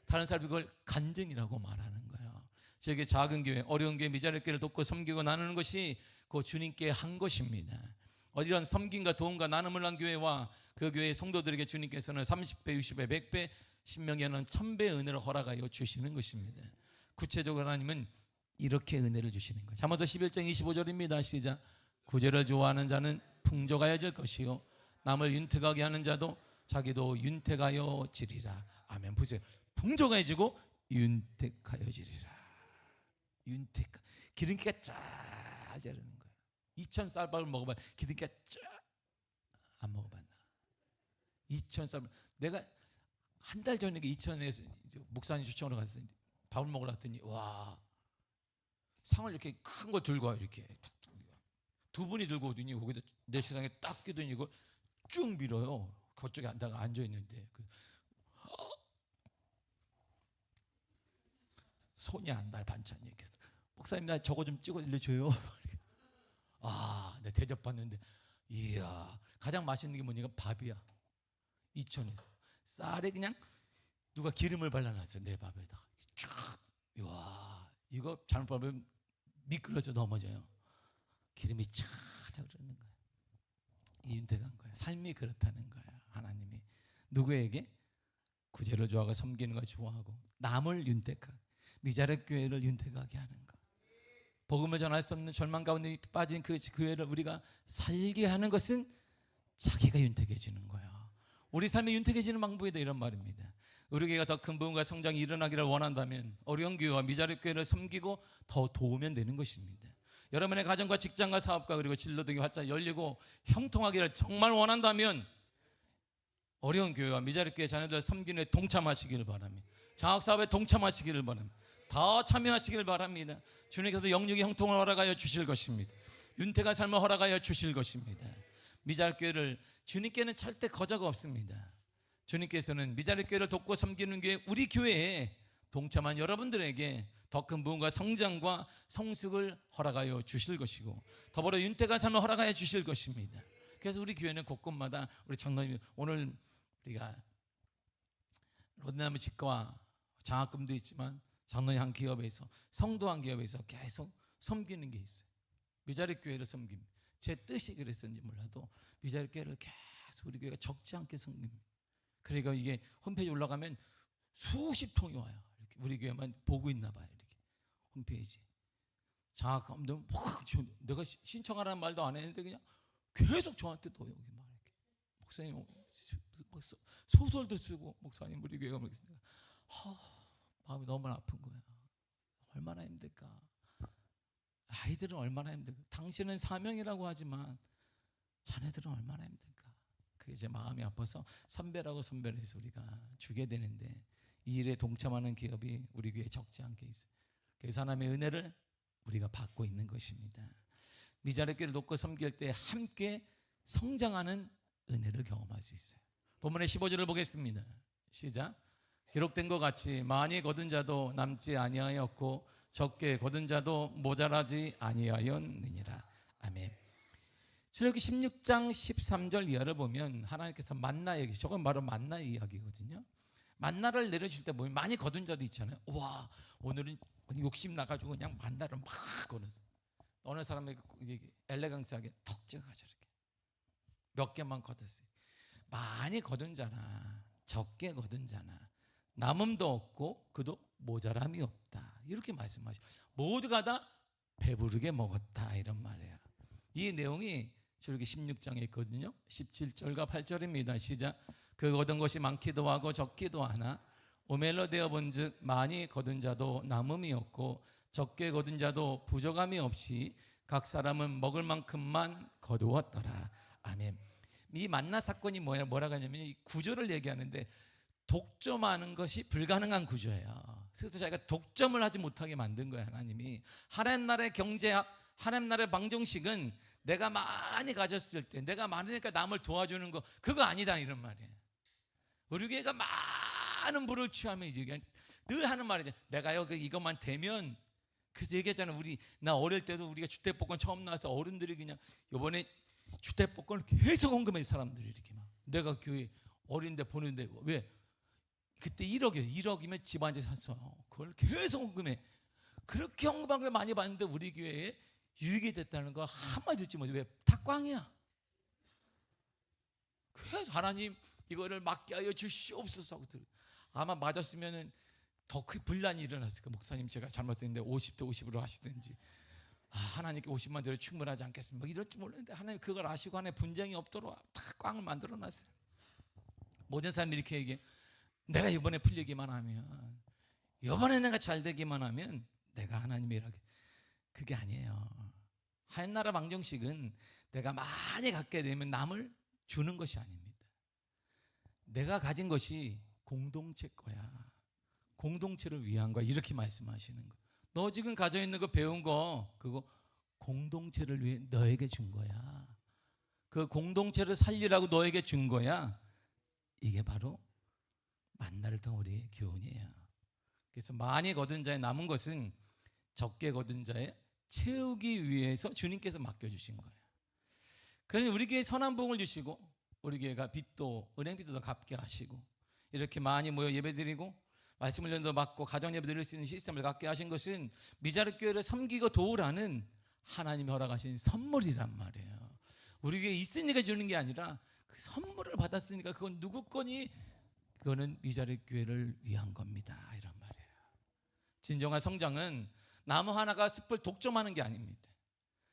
다른 사람이 그걸 간증이라고 말하는 거예요. 저에게 작은 교회, 어려운 교회, 미자립 교회를 돕고 섬기고 나누는 것이 그 주님께 한 것입니다. 이런 섬김과 도움과 나눔을 한 교회와 그 교회의 성도들에게 주님께서는 30배, 60배, 100배, 신명기에는 1000배의 은혜를 허락하여 주시는 것입니다. 구체적으로 하나님은 이렇게 은혜를 주시는 거예요. 잠언서 11장 25절입니다. 시작. 구제를 좋아하는 자는 풍족하여질 것이요 남을 윤택하게 하는 자도 자기도 윤택하여 지리라. 아멘. 보세요. 풍족해지고 윤택하여지리라. 윤택, 기름기가 쫙 자르는 거예요. 2000쌀밥을 먹어봐. 기름기가 쫙 안 먹어봤나? 2000쌀밥. 내가 한 달 전에 2000에서 목사님 초청으로 갔더니 밥을 먹으러 갔더니, 와, 상을 이렇게 큰 거 들고 와. 이렇게 두 분이 들고 오더니 거기다 내 세상에 딱 끼더니 이거 쭉 밀어요. 그쪽에 앉아가 앉아있는데 손이 안 날 반찬이. 그래서 목사님, 나 저거 좀 찍어 일러줘요. 아, 내 대접받는데, 이야, 가장 맛있는 게 뭐냐면 밥이야. 이천에서 쌀에 그냥 누가 기름을 발라놨어. 내 밥에다가 쫙. 와, 이거 잘못 밟으면 미끄러져 넘어져요. 기름이 쫙 흐르는 거야. 윤택한 거야. 삶이 그렇다는 거야. 하나님이 누구에게? 구제를 좋아하고 섬기는 걸 좋아하고 남을 윤택하게, 미자립 교회를 윤택하게 하는 것, 복음을 전할 수 없는 절망 가운데 빠진 그 교회를 우리가 살게 하는 것은 자기가 윤택해지는 거야. 우리 삶이 윤택해지는 방법이다, 이런 말입니다. 우리 교회가 더 큰 부흥과 성장이 일어나기를 원한다면 어려운 교회와 미자립 교회를 섬기고 더 도우면 되는 것입니다. 여러분의 가정과 직장과 사업과 그리고 진로 등이 활짝 열리고 형통하기를 정말 원한다면 어려운 교회와 미자립 교회 자녀들 섬기는 데 동참하시기를 바랍니다. 장학사업에 동참하시기를 바랍니다. 다 참여하시길 바랍니다. 주님께서 영육의 형통을 허락하여 주실 것입니다. 윤택한 삶을 허락하여 주실 것입니다. 미자립 교회를, 주님께는 절대 거저가 없습니다. 주님께서는 미자립 교회를 돕고 섬기는 교회, 우리 교회에 동참한 여러분들에게 더 큰 부흥과 성장과 성숙을 허락하여 주실 것이고 더불어 윤택한 삶을 허락하여 주실 것입니다. 그래서 우리 교회는 곳곳마다 우리 장로님, 오늘 우리가 로드나무 집과 장학금도 있지만 장로님 한 기업에서, 성도 한 기업에서 계속 섬기는 게 있어요. 미자립 교회를 섬깁니다. 제 뜻이 그랬었는지 몰라도 미자립 교회를 계속 우리 교회가 적지 않게 섬깁니다. 그러니까 이게 홈페이지 올라가면 수십 통이 와요. 이렇게 우리 교회만 보고 있나 봐요. 이렇게 홈페이지 장학금도 막 내가 신청하라는 말도 안 했는데 그냥 계속 저한테 또 여기 막 이렇게 목사님 소설도 쓰고 목사님 우리 교회가 막 있으니까 마음이 너무 아픈 거야. 얼마나 힘들까. 아이들은 얼마나 힘들까. 당신은 사명이라고 하지만 자네들은 얼마나 힘들까. 그게 제 마음이 아파서 선배라고 선배를 해서 우리가 주게 되는데 이 일에 동참하는 기업이 우리 교회에 적지 않게 있어요. 그래서 하나님의 은혜를 우리가 받고 있는 것입니다. 미자립 교회를 돕고 섬길 때 함께 성장하는 은혜를 경험할 수 있어요. 본문의 15절을 보겠습니다. 시작. 기록된 것 같이 많이 거둔 자도 남지 아니하였고 적게 거둔 자도 모자라지 아니하였느니라. 아멘. 출애굽기 16장 13절 이하를 보면 하나님께서 만나 얘기, 저건 바로 만나 이야기거든요. 만나를 내려줄 때 보면 많이 거둔 자도 있잖아요. 와, 오늘은 욕심 나가지고 그냥 만나를 막 거는 어느 사람에게 엘레강스하게 턱 찍어가지고 이렇게 몇 개만 거뒀어요. 많이 거둔 자나 적게 거둔 자나 남음도 없고 그도 모자람이 없다, 이렇게 말씀하셔. 모두가 다 배부르게 먹었다, 이런 말이에요. 이 내용이 출애굽기 16장에 있거든요. 17절과 8절입니다. 시작. 그 거둔 것이 많기도 하고 적기도 하나 오멜로 되어 본즉 많이 거둔 자도 남음이 없고 적게 거둔 자도 부족함이 없이 각 사람은 먹을 만큼만 거두었더라. 아멘. 이 만나 사건이 뭐라고 하냐면 이 구조를 얘기하는데 독점하는 것이 불가능한 구조예요. 그래서 자기가 독점을 하지 못하게 만든 거예요. 하나님이. 하나님 나라의 경제학, 하나님 나라의 방정식은 내가 많이 가졌을 때 내가 많으니까 남을 도와주는 거, 그거 아니다, 이런 말이에요. 우리 교회가 많은 부를 취하면 이제 늘 하는 말이죠. 내가 여기 이것만 되면, 그래서 얘기했잖아요. 나 어릴 때도 우리가 주택복권 처음 나와서 어른들이 그냥 요번에 주택복권을 계속 헌금해, 사람들이 이렇게 막. 내가 교회 어린데 보는데 왜? 그때 1억이면 집 한 채 샀어요. 그걸 계속 헌금해. 그렇게 헌금을 많이 받는데 우리 교회에 유익이 됐다는 거 한마디 듣지 못해. 왜? 다 꽝이야. 그래서 하나님 이거를 막게 하여 주시옵소서 하고 아마 맞았으면은 더 큰 분란이 일어났을 거예요. 목사님 제가 잘못했는데 50대 50으로 하시든지, 하나님께 50만 드려 충분하지 않겠습니까? 이럴지 몰랐는데 하나님 그걸 아시고 하나님 분쟁이 없도록 다 꽝을 만들어 놨어요. 모든 사람들이 이렇게 얘기해. 내가 이번에 풀리기만 하면, 이번에 내가 잘 되기만 하면 내가 하나님의 일하게. 그게 아니에요. 하나님 나라 방정식은 내가 많이 갖게 되면 남을 주는 것이 아닙니다. 내가 가진 것이 공동체 거야. 공동체를 위한 거야, 이렇게 말씀하시는 거야. 너 지금 가져 있는 거, 배운 거, 그거 공동체를 위해 너에게 준 거야. 그 공동체를 살리라고 너에게 준 거야. 이게 바로 만나를 통한 우리의 교훈이에요. 그래서 많이 거둔 자의 남은 것은 적게 거둔 자의 채우기 위해서 주님께서 맡겨주신 거예요. 그러니 우리 교회에 선한 복을 주시고 우리 교회가 빚도, 은행빚도 더 갚게 하시고 이렇게 많이 모여 예배드리고 말씀 훈련도 받고 가정 예배 드릴 수 있는 시스템을 갖게 하신 것은 미자립 교회를 섬기고 도우라는 하나님이 허락하신 선물이란 말이에요. 우리 교회에 있으니까 주는 게 아니라 그 선물을 받았으니까 그건 누구 거니? 그거는 미자립 교회를 위한 겁니다, 이런 말이에요. 진정한 성장은 나무 하나가 숲을 독점하는 게 아닙니다.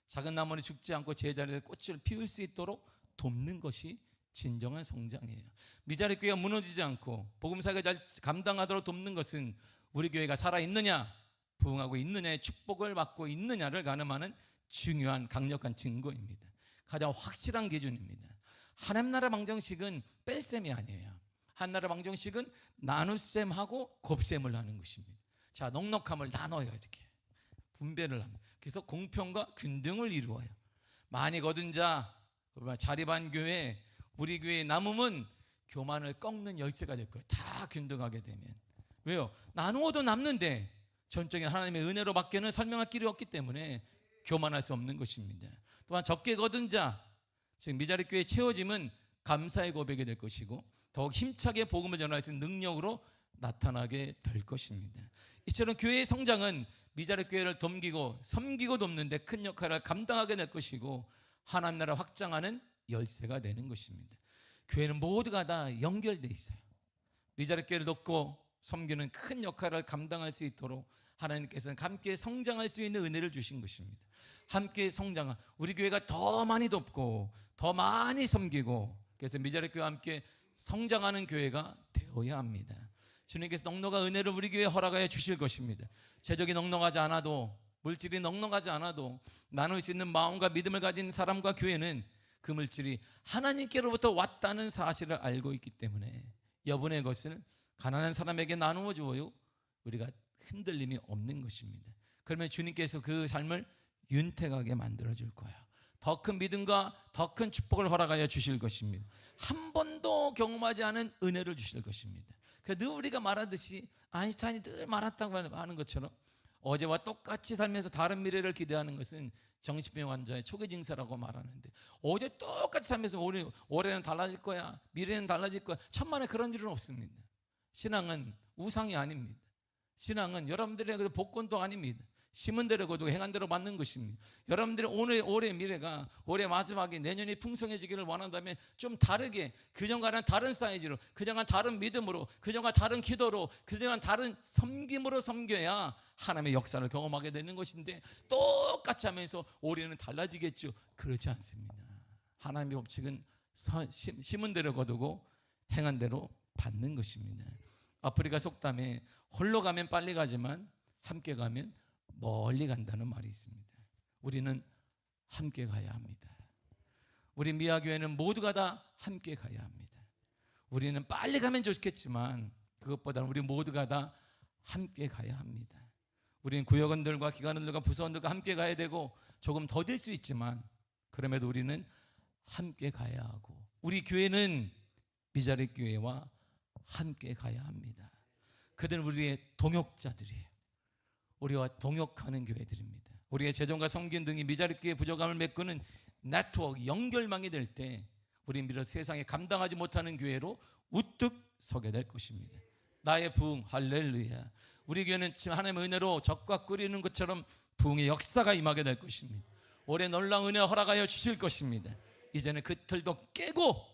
작은 나무는 죽지 않고 제자리에 꽃을 피울 수 있도록 돕는 것이 진정한 성장이에요. 미자립 교회가 무너지지 않고 복음사가 잘 감당하도록 돕는 것은 우리 교회가 살아있느냐, 부흥하고 있느냐의 축복을 받고 있느냐를 가늠하는 중요한 강력한 증거입니다. 가장 확실한 기준입니다. 하나님 나라 방정식은 뺄셈이 아니에요. 하나님 나라 방정식은 나눗셈하고 곱셈을 하는 것입니다. 자, 넉넉함을 나눠요. 이렇게 분배를 합니다. 그래서 공평과 균등을 이루어요. 많이 거둔 자, 자립한 교회, 우리 교회의 남음은 교만을 꺾는 열쇠가 될 거예요. 다 균등하게 되면. 왜요? 나누어도 남는데 전적인 하나님의 은혜로 밖에는 설명할 길이 없기 때문에 교만할 수 없는 것입니다. 또한 적게 거둔 자, 즉 미자립 교회의 채워짐은 감사의 고백이 될 것이고 더욱 힘차게 복음을 전할 수 있는 능력으로 나타나게 될 것입니다. 이처럼 교회의 성장은 미자립 교회를 돕기고 섬기고 돕는 데 큰 역할을 감당하게 될 것이고 하나님 나라 확장하는 열쇠가 되는 것입니다. 교회는 모두가 다 연결돼 있어요. 미자립 교회를 돕고 섬기는 큰 역할을 감당할 수 있도록 하나님께서는 함께 성장할 수 있는 은혜를 주신 것입니다. 함께 성장한 우리 교회가 더 많이 돕고 더 많이 섬기고, 그래서 미자립 교회와 함께 성장하는 교회가 되어야 합니다. 주님께서 넉넉한 은혜를 우리 교회에 허락하여 주실 것입니다. 재적이 넉넉하지 않아도, 물질이 넉넉하지 않아도 나눌 수 있는 마음과 믿음을 가진 사람과 교회는 그 물질이 하나님께로부터 왔다는 사실을 알고 있기 때문에 여분의 것을 가난한 사람에게 나누어 주어요 우리가 흔들림이 없는 것입니다. 그러면 주님께서 그 삶을 윤택하게 만들어 줄 거야. 더 큰 믿음과 더 큰 축복을 허락하여 주실 것입니다. 한 번도 경험하지 않은 은혜를 주실 것입니다. 늘 우리가 말하듯이 아인슈타인이 늘 말했다고 하는 것처럼 어제와 똑같이 살면서 다른 미래를 기대하는 것은 정신병 환자의 초기 증세라고 말하는데, 어제 똑같이 살면서 올해는 달라질 거야, 미래는 달라질 거야, 천만에 그런 일은 없습니다. 신앙은 우상이 아닙니다. 신앙은 여러분들의 복권도 아닙니다. 심은 대로 거두고 행한 대로 받는 것입니다. 여러분들의 올해 미래가 올해 마지막에 내년이 풍성해지기를 원한다면 좀 다르게, 그전과는 다른 사이즈로, 그전과는 다른 믿음으로, 그전과 다른 기도로, 그전과는 다른 섬김으로 섬겨야 하나님의 역사를 경험하게 되는 것인데, 똑같이 하면서 올해는 달라지겠죠. 그렇지 않습니다. 하나님의 법칙은 심은 대로 거두고 행한 대로 받는 것입니다. 아프리카 속담에 홀로 가면 빨리 가지만 함께 가면 멀리 간다는 말이 있습니다. 우리는 함께 가야 합니다. 우리 미아교회는 모두가 다 함께 가야 합니다. 우리는 빨리 가면 좋겠지만 그것보다는 우리 모두가 다 함께 가야 합니다. 우리는 구역원들과 기관원들과 부서원들과 함께 가야 되고 조금 더딜 수 있지만 그럼에도 우리는 함께 가야 하고, 우리 교회는 미자립 교회와 함께 가야 합니다. 그들은 우리의 동역자들이에요. 우리와 동역하는 교회들입니다. 우리의 재정과 섬김 등이 미자립교회의 부족함을 메꾸는 네트워크, 연결망이 될 때 우리는 비록 세상에 감당하지 못하는 교회로 우뚝 서게 될 것입니다. 나의 부흥, 할렐루야. 우리 교회는 지금 하나님의 은혜로 적과 끓이는 것처럼 부흥의 역사가 임하게 될 것입니다. 올해 놀라운 은혜 허락하여 주실 것입니다. 이제는 그 틀도 깨고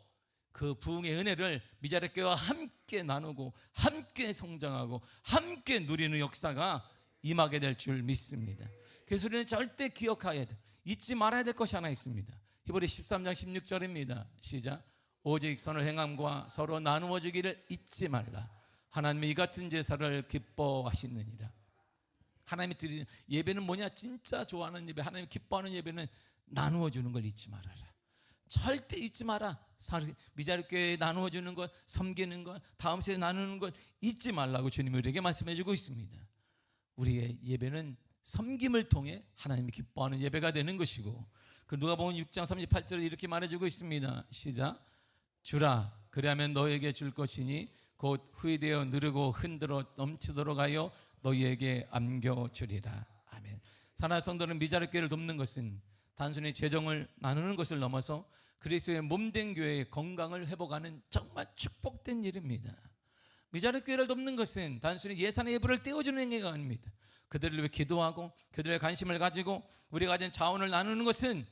그 부흥의 은혜를 미자립교회와 함께 나누고 함께 성장하고 함께 누리는 역사가 임하게 될 줄 믿습니다. 그래서 우리는 절대 기억해야 돼, 잊지 말아야 될 것이 하나 있습니다. 히브리 13장 16절입니다. 시작. 오직 선을 행함과 서로 나누어 주기를 잊지 말라. 하나님이 이 같은 제사를 기뻐하시느니라. 하나님이 드리는 예배는 뭐냐? 진짜 좋아하는 예배, 하나님이 기뻐하는 예배는 나누어 주는 걸 잊지 말아라. 절대 잊지 마라. 미자립교회에 나누어 주는 것, 섬기는 것, 다음 세대에 나누는 것 잊지 말라고 주님이 우리에게 말씀해 주고 있습니다. 우리의 예배는 섬김을 통해 하나님이 기뻐하는 예배가 되는 것이고, 그 누가복음 6장 38절에 이렇게 말해주고 있습니다. 시작. 주라, 그리하면 너에게 줄 것이니 곧 후이되어 느르고 흔들어 넘치도록 하여 너희에게 안겨주리라. 아멘. 사랑하는 성도는 미자립교회를 돕는 것은 단순히 재정을 나누는 것을 넘어서 그리스도의 몸된 교회의 건강을 회복하는 정말 축복된 일입니다. 미자립교회를 돕는 것은 단순히 예산의 예불을 떼어주는 행위가 아닙니다. 그들을 위해 기도하고 그들의 관심을 가지고 우리가 가진 자원을 나누는 것은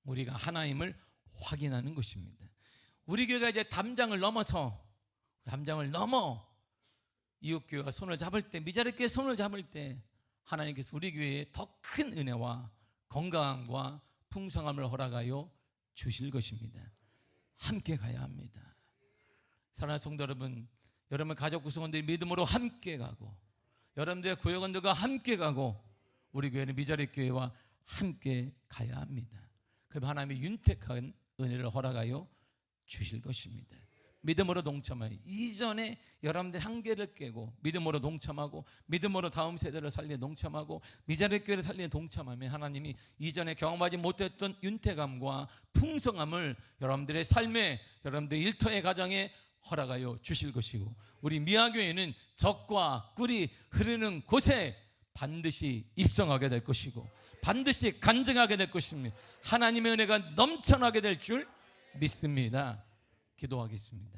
우리가 하나님을 확인하는 것입니다. 우리 교회가 이제 담장을 넘어 이웃교회와 손을 잡을 때, 미자립교회 손을 잡을 때 하나님께서 우리 교회에 더 큰 은혜와 건강과 풍성함을 허락하여 주실 것입니다. 함께 가야 합니다. 사랑하는 성도 여러분, 여러분 가족 구성원들이 믿음으로 함께 가고 여러분들의 구역원들과 함께 가고 우리 교회는 미자립교회와 함께 가야 합니다. 그럼 하나님의 윤택한 은혜를 허락하여 주실 것입니다. 믿음으로 동참하여 이전에 여러분들 한계를 깨고 믿음으로 동참하고 믿음으로 다음 세대를 살리에 동참하고 미자립교회를 살리에 동참하면 하나님이 이전에 경험하지 못했던 윤택함과 풍성함을 여러분들의 삶에, 여러분들의 일터의 가정에 허락하여 주실 것이고, 우리 미아교회는 적과 꿀이 흐르는 곳에 반드시 입성하게 될 것이고 반드시 간증하게 될 것입니다. 하나님의 은혜가 넘쳐나게 될 줄 믿습니다. 기도하겠습니다.